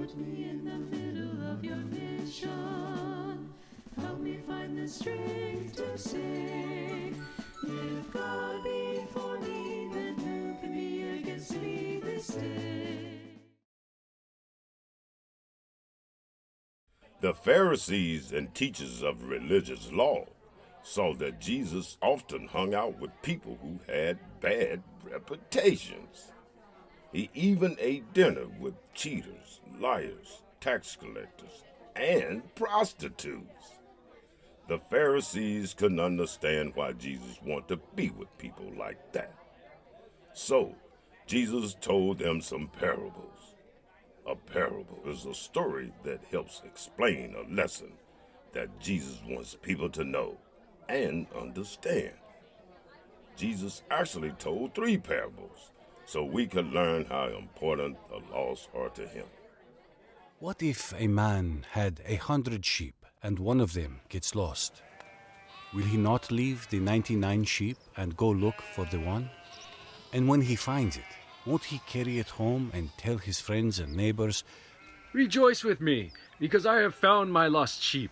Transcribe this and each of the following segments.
Put me in the middle of your mission. Help me find the strength to say, if God be for me, then who can be against me this day? The Pharisees and teachers of religious law saw that Jesus often hung out with people who had bad reputations. He even ate dinner with cheaters, liars, tax collectors, and prostitutes. The Pharisees couldn't understand why Jesus wanted to be with people like that. So, Jesus told them some parables. A parable is a story that helps explain a lesson that Jesus wants people to know and understand. Jesus actually told 3 parables, so we could learn how important the lost are to him. What if a man had 100 sheep and one of them gets lost? Will he not leave the 99 sheep and go look for the one? And when he finds it, won't he carry it home and tell his friends and neighbors, "Rejoice with me, because I have found my lost sheep"?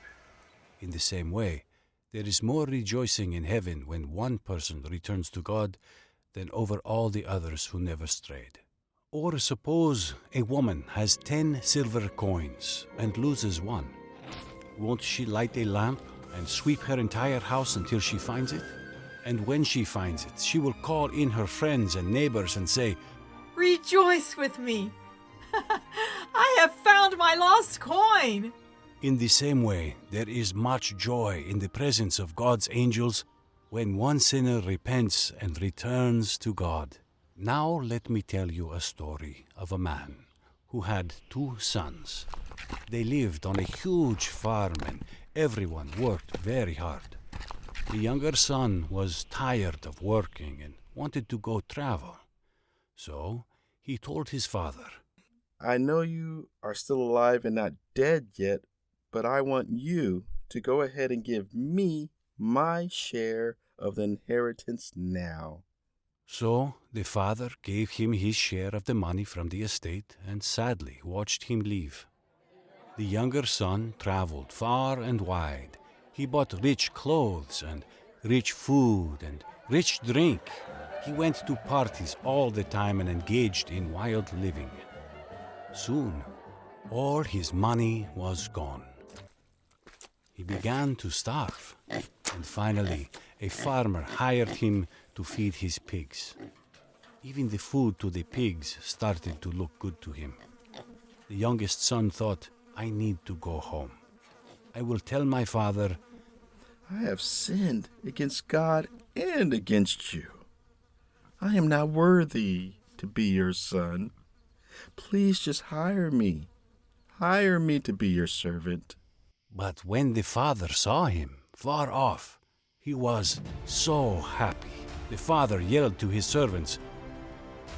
In the same way, there is more rejoicing in heaven when one person returns to God than over all the others who never strayed. Or suppose a woman has 10 silver coins and loses one. Won't she light a lamp and sweep her entire house until she finds it? And when she finds it, she will call in her friends and neighbors and say, "Rejoice with me! I have found my lost coin!" In the same way, there is much joy in the presence of God's angels when one sinner repents and returns to God. Now let me tell you a story of a man who had 2 sons. They lived on a huge farm and everyone worked very hard. The younger son was tired of working and wanted to go travel. So he told his father, "I know you are still alive and not dead yet, but I want you to go ahead and give me my share of the inheritance now." So the father gave him his share of the money from the estate and sadly watched him leave. The younger son traveled far and wide. He bought rich clothes and rich food and rich drink. He went to parties all the time and engaged in wild living. Soon, all his money was gone. He began to starve, and finally, a farmer hired him to feed his pigs. Even the food to the pigs started to look good to him. The youngest son thought, "I need to go home. I will tell my father, "I have sinned against God and against you. I am not worthy to be your son. Please just hire me. Hire me to be your servant." But when the father saw him far off, he was so happy. The father yelled to his servants,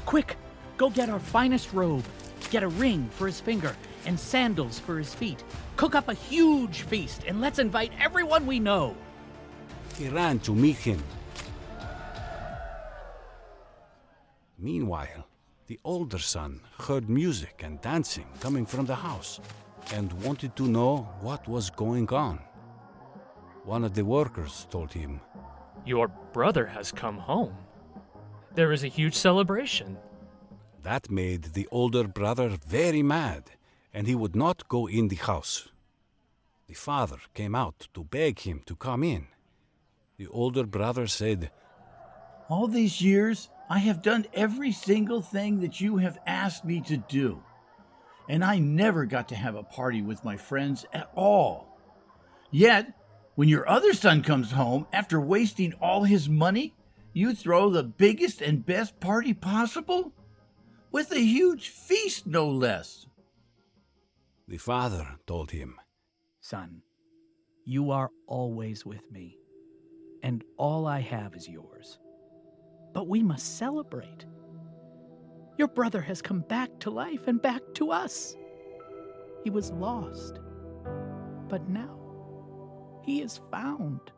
"Quick, go get our finest robe. Get a ring for his finger and sandals for his feet. Cook up a huge feast and let's invite everyone we know." He ran to meet him. Meanwhile, the older son heard music and dancing coming from the house and wanted to know what was going on. One of the workers told him, "Your brother has come home. There is a huge celebration." That made the older brother very mad, and he would not go in the house. The father came out to beg him to come in. The older brother said, "All these years, I have done every single thing that you have asked me to do. And I never got to have a party with my friends at all. Yet, when your other son comes home, after wasting all his money, you throw the biggest and best party possible? With a huge feast, no less." The father told him, "Son, you are always with me, and all I have is yours. But we must celebrate. Your brother has come back to life and back to us. He was lost, but now he is found."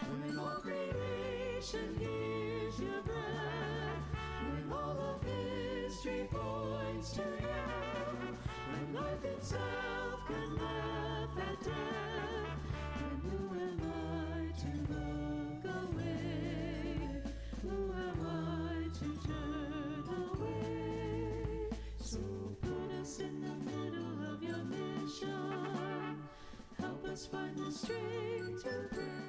When all creation hears your breath, when all of history points to you, us find the strength to pray.